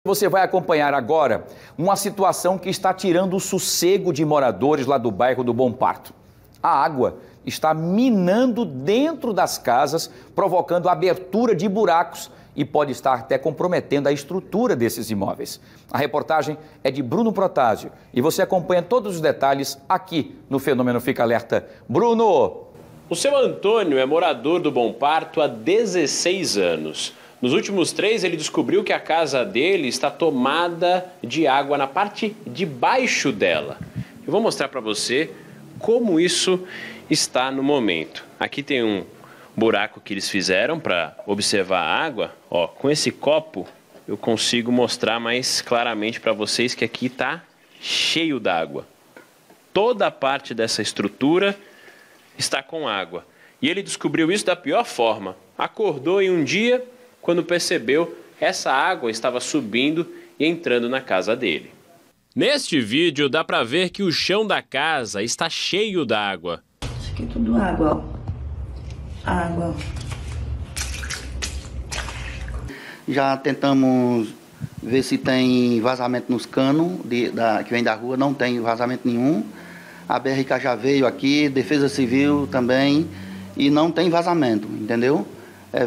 Você vai acompanhar agora uma situação que está tirando o sossego de moradores lá do bairro do Bom Parto. A água está minando dentro das casas, provocando abertura de buracos e pode estar até comprometendo a estrutura desses imóveis. A reportagem é de Bruno Protásio e você acompanha todos os detalhes aqui no Fenômeno Fica Alerta. Bruno! O seu Antônio é morador do Bom Parto há 16 anos. Nos últimos 3, ele descobriu que a casa dele está tomada de água na parte de baixo dela. Eu vou mostrar para você como isso está no momento. Aqui tem um buraco que eles fizeram para observar a água. Ó, com esse copo eu consigo mostrar mais claramente para vocês que aqui está cheio d'água. Toda a parte dessa estrutura está com água. E ele descobriu isso da pior forma. Acordou em um dia, quando percebeu, essa água estava subindo e entrando na casa dele. Neste vídeo dá para ver que o chão da casa está cheio d'água. Isso aqui é tudo água, ó. Água. Já tentamos ver se tem vazamento nos canos que vem da rua, não tem vazamento nenhum. A BRK já veio aqui, Defesa Civil também, e não tem vazamento, entendeu?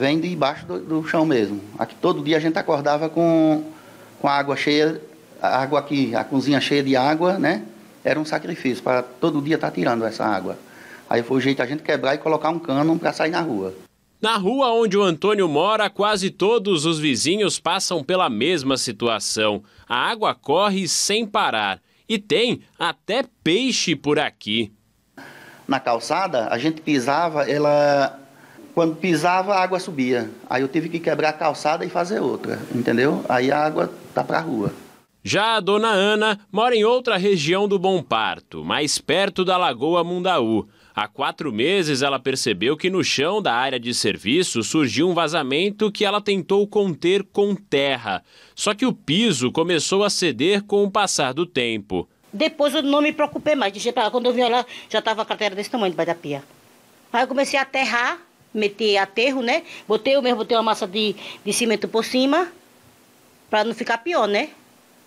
Vem debaixo do chão mesmo. Aqui todo dia a gente acordava com a água cheia, a água aqui, a cozinha cheia de água, né? Era um sacrifício para todo dia estar tirando essa água. Aí foi o jeito a gente quebrar e colocar um cano para sair na rua. Na rua onde o Antônio mora, quase todos os vizinhos passam pela mesma situação. A água corre sem parar. E tem até peixe por aqui. Na calçada, a gente pisava, quando pisava, a água subia. Aí eu tive que quebrar a calçada e fazer outra, entendeu? Aí a água tá para a rua. Já a dona Ana mora em outra região do Bom Parto, mais perto da Lagoa Mundaú. Há 4 meses ela percebeu que no chão da área de serviço surgiu um vazamento que ela tentou conter com terra. Só que o piso começou a ceder com o passar do tempo. Depois eu não me preocupei mais. Quando eu vim lá, já estava a cratera desse tamanho debaixo da pia. Aí eu comecei a aterrar, meter aterro, né? Botei uma massa de cimento por cima, para não ficar pior, né?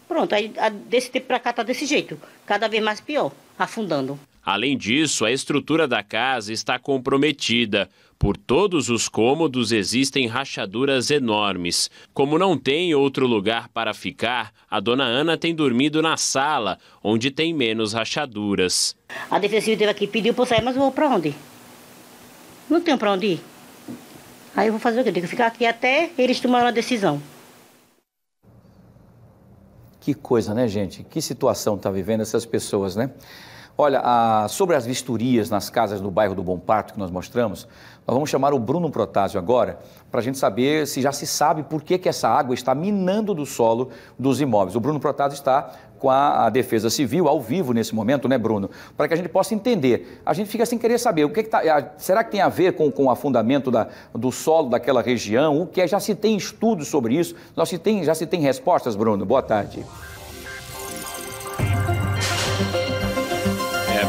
Pronto, aí desse tempo para cá tá desse jeito. Cada vez mais pior, afundando. Além disso, a estrutura da casa está comprometida. Por todos os cômodos existem rachaduras enormes. Como não tem outro lugar para ficar, a dona Ana tem dormido na sala, onde tem menos rachaduras. A Defesa Civil teve aqui, pediu para eu sair, mas eu vou para onde? Não tenho para onde ir. Aí eu vou fazer o quê? Tenho que ficar aqui até eles tomarem uma decisão. Que coisa, né, gente? Que situação está vivendo essas pessoas, né? Olha, sobre as vistorias nas casas do bairro do Bom Parto que nós mostramos, nós vamos chamar o Bruno Protásio agora para a gente saber se já se sabe por que essa água está minando do solo dos imóveis. O Bruno Protásio está com a Defesa Civil ao vivo nesse momento, né, Bruno? Para que a gente possa entender. A gente fica sem querer saber o que será que tem a ver com o afundamento do solo daquela região? O que já se tem estudos sobre isso? Já se tem respostas, Bruno? Boa tarde.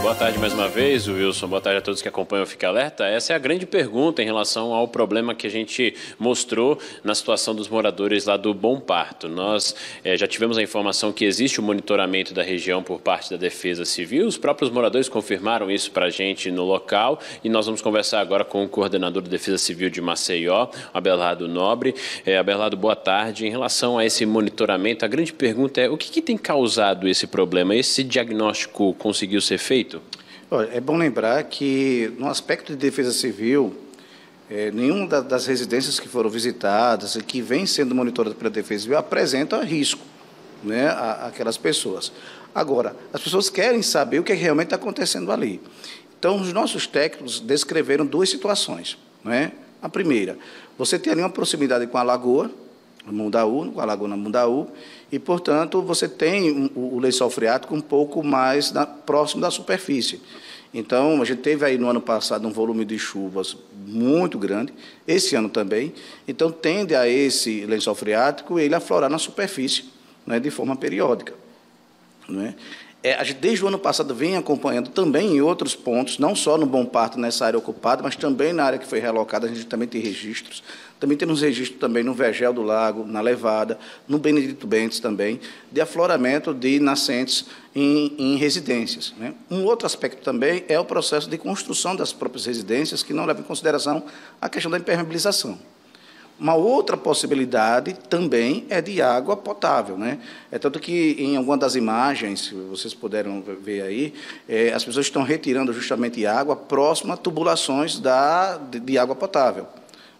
Boa tarde mais uma vez, Wilson. Boa tarde a todos que acompanham o Fica Alerta. Essa é a grande pergunta em relação ao problema que a gente mostrou na situação dos moradores lá do Bom Parto. Nós já tivemos a informação que existe o monitoramento da região por parte da Defesa Civil. Os próprios moradores confirmaram isso para a gente no local e nós vamos conversar agora com o coordenador da Defesa Civil de Maceió, Abelardo Nobre. Abelardo, boa tarde. Em relação a esse monitoramento, a grande pergunta é o que tem causado esse problema? Esse diagnóstico conseguiu ser feito? Olha, é bom lembrar que, no aspecto de defesa civil, nenhuma das residências que foram visitadas e que vem sendo monitoradas pela Defesa Civil apresenta risco, né, àquelas pessoas. Agora, as pessoas querem saber o que realmente está acontecendo ali. Então, os nossos técnicos descreveram 2 situações, né? A primeira, você tem ali uma proximidade com a lagoa Mundaú, com a Lagoa Mundaú, e, portanto, você tem o lençol freático um pouco mais próximo da superfície. Então, a gente teve aí no ano passado um volume de chuvas muito grande, esse ano também, então tende a esse lençol freático ele aflorar na superfície, né, de forma periódica. Né? A gente, desde o ano passado, vem acompanhando também em outros pontos, não só no Bom Parto, nessa área ocupada, mas também na área que foi relocada, a gente também tem registros. Também temos registro também no Vergel do Lago, na Levada, no Benedito Bentes também, de afloramento de nascentes em residências, né? Um outro aspecto também é o processo de construção das próprias residências, que não leva em consideração a questão da impermeabilização. Uma outra possibilidade também é de água potável, né? É tanto que em alguma das imagens, se vocês puderam ver aí, as pessoas estão retirando justamente água próxima a tubulações de água potável.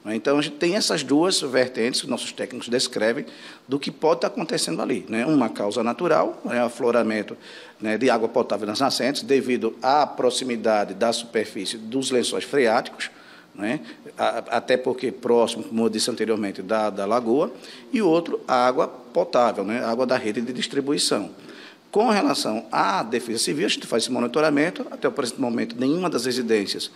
Então, a gente tem essas duas vertentes que nossos técnicos descrevem do que pode estar acontecendo ali, né? Uma causa natural, afloramento, né, de água potável nas nascentes, devido à proximidade da superfície dos lençóis freáticos, né? Até porque próximo, como eu disse anteriormente, da lagoa, e outro, a água potável, né? Água da rede de distribuição. Com relação à Defesa Civil, a gente faz esse monitoramento, até o presente momento, nenhuma das residências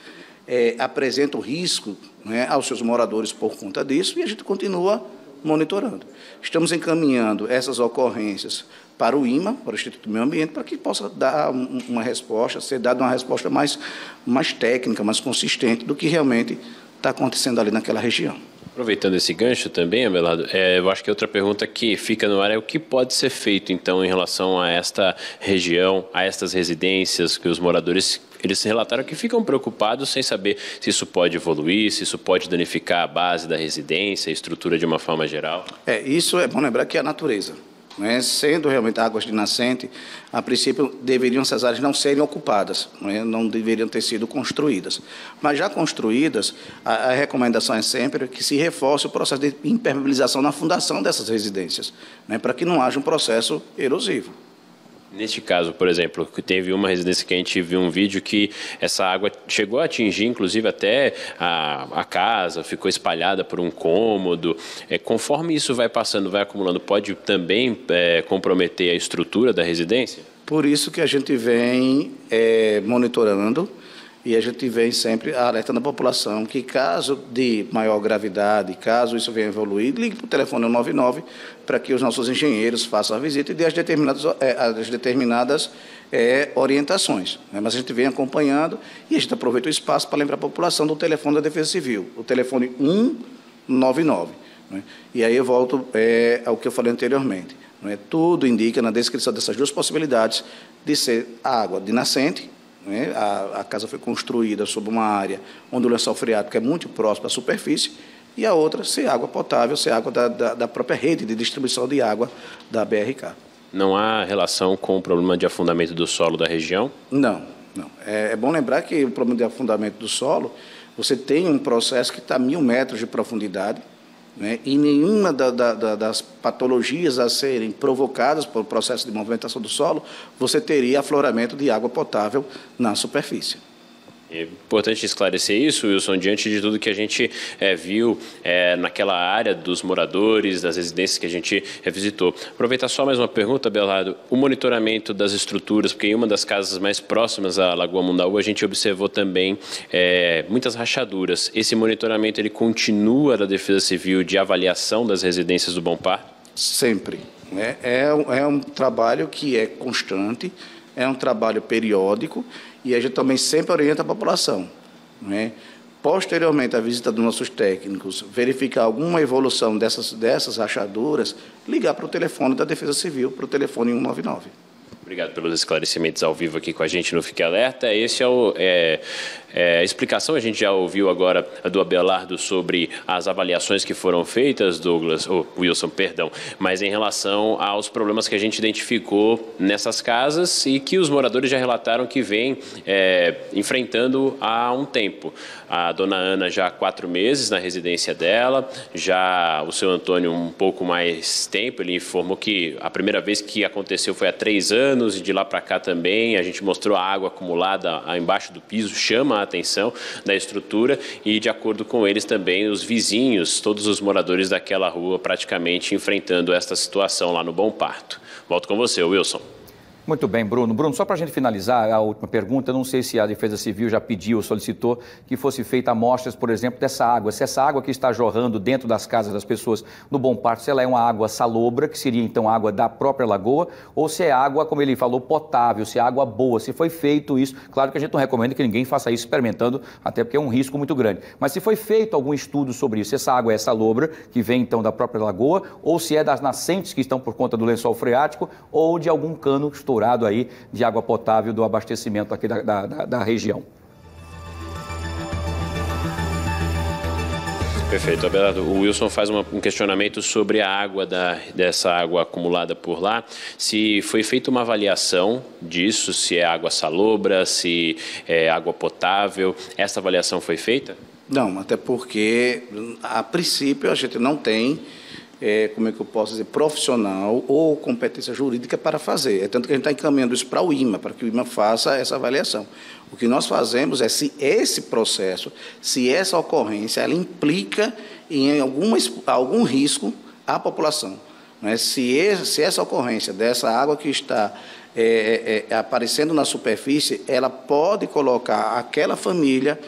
apresenta o risco, né, aos seus moradores por conta disso, e a gente continua monitorando. Estamos encaminhando essas ocorrências para o IMA, para o Instituto do Meio Ambiente, para que possa dar uma resposta, ser dada uma resposta mais técnica, mais consistente do que realmente está acontecendo ali naquela região. Aproveitando esse gancho também, Abelardo, eu acho que outra pergunta que fica no ar é o que pode ser feito, então, em relação a esta região, a estas residências que os moradores, eles relataram que ficam preocupados sem saber se isso pode evoluir, se isso pode danificar a base da residência, a estrutura de uma forma geral. Isso é bom lembrar que é a natureza. Né? Sendo realmente águas de nascente, a princípio deveriam essas áreas não serem ocupadas, não deveriam ter sido construídas. Mas já construídas, a recomendação é sempre que se reforce o processo de impermeabilização na fundação dessas residências, né? Para que não haja um processo erosivo. Neste caso, por exemplo, teve uma residência que a gente viu um vídeo que essa água chegou a atingir, inclusive, até a casa, ficou espalhada por um cômodo. Conforme isso vai passando, vai acumulando, pode também comprometer a estrutura da residência? Por isso que a gente vem monitorando e a gente vem sempre alertando a população que, caso de maior gravidade, caso isso venha evoluir, ligue para o telefone 199 para que os nossos engenheiros façam a visita e dê as determinadas orientações. Né? Mas a gente vem acompanhando e a gente aproveita o espaço para lembrar a população do telefone da Defesa Civil, o telefone 199. Né? E aí eu volto ao que eu falei anteriormente. Né? Tudo indica na descrição dessas duas possibilidades de ser água de nascente. A casa foi construída sob uma área onde o lençol freático é muito próximo à superfície, e a outra ser água potável, ser água da própria rede de distribuição de água da BRK. Não há relação com o problema de afundamento do solo da região? Não. É bom lembrar que o problema de afundamento do solo, você tem um processo que está a 1.000 metros de profundidade, né? E nenhuma das patologias a serem provocadas pelo processo de movimentação do solo, você teria afloramento de água potável na superfície. É importante esclarecer isso, Wilson, diante de tudo que a gente viu naquela área dos moradores, das residências que a gente visitou. Aproveitar só mais uma pergunta, Abelardo. O monitoramento das estruturas, porque em uma das casas mais próximas à Lagoa Mundaú, a gente observou também muitas rachaduras. Esse monitoramento, ele continua da Defesa Civil de avaliação das residências do Bom Parto? Sempre. É um trabalho que é constante, é um trabalho periódico, e a gente também sempre orienta a população, né? Posteriormente à visita dos nossos técnicos, verificar alguma evolução dessas rachaduras, ligar para o telefone da Defesa Civil, para o telefone 199. Obrigado pelos esclarecimentos ao vivo aqui com a gente no Fique Alerta. Esse a explicação, a gente já ouviu agora do Abelardo sobre as avaliações que foram feitas, Wilson, mas em relação aos problemas que a gente identificou nessas casas e que os moradores já relataram que vêm enfrentando há um tempo. A dona Ana já há 4 meses na residência dela, já o seu Antônio um pouco mais tempo, ele informou que a primeira vez que aconteceu foi há 3 anos, e de lá para cá também a gente mostrou a água acumulada embaixo do piso, chama a atenção da estrutura, e de acordo com eles também os vizinhos, todos os moradores daquela rua praticamente enfrentando esta situação lá no Bom Parto. Volto com você, Wilson. Muito bem, Bruno. Bruno, só para a gente finalizar a última pergunta, eu não sei se a Defesa Civil já pediu ou solicitou que fosse feita amostras, por exemplo, dessa água. Se essa água que está jorrando dentro das casas das pessoas no Bom Parto, se ela é uma água salobra, que seria então água da própria lagoa, ou se é água, como ele falou, potável, se é água boa, se foi feito isso. Claro que a gente não recomenda que ninguém faça isso experimentando, até porque é um risco muito grande. Mas se foi feito algum estudo sobre isso, se essa água é salobra, que vem então da própria lagoa, ou se é das nascentes que estão por conta do lençol freático, ou de algum cano estourado aí de água potável do abastecimento aqui da região. Perfeito, Abelardo. O Wilson faz um questionamento sobre a água, dessa água acumulada por lá, se foi feita uma avaliação disso, se é água salobra, se é água potável. Essa avaliação foi feita? Não, até porque, a princípio, a gente não tem, como é que eu posso dizer, profissional ou competência jurídica para fazer. É tanto que a gente está encaminhando isso para o IMA, para que o IMA faça essa avaliação. O que nós fazemos é se esse processo, se essa ocorrência, ela implica em algum risco à população. Né? Se essa ocorrência dessa água que está aparecendo na superfície, ela pode colocar aquela família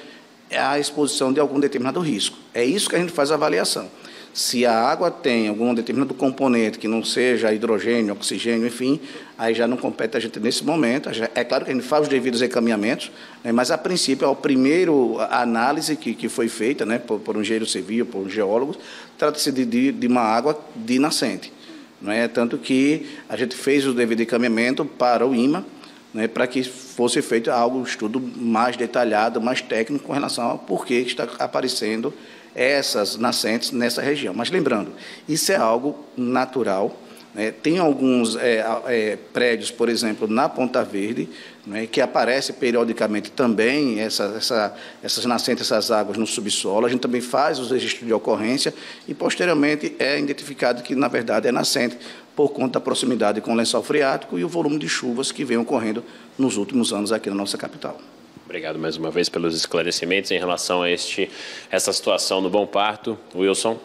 à exposição de algum determinado risco. É isso que a gente faz a avaliação. Se a água tem algum determinado componente que não seja hidrogênio, oxigênio, enfim, aí já não compete a gente nesse momento. É claro que a gente faz os devidos encaminhamentos, né, mas a princípio, a primeira análise que foi feita, né, por um engenheiro civil, por um geólogo, trata-se de uma água de nascente. Não é? Tanto que a gente fez o devido encaminhamento para o IMA, né, para que fosse feito um estudo mais detalhado, mais técnico com relação ao porquê que está aparecendo essas nascentes nessa região. Mas lembrando, isso é algo natural, né? Tem alguns prédios, por exemplo, na Ponta Verde, né, que aparece periodicamente também essas nascentes, essas águas no subsolo. A gente também faz os registros de ocorrência e, posteriormente, é identificado que, na verdade, é nascente por conta da proximidade com o lençol freático e o volume de chuvas que vem ocorrendo nos últimos anos aqui na nossa capital. Obrigado mais uma vez pelos esclarecimentos em relação a essa situação no Bom Parto. Wilson.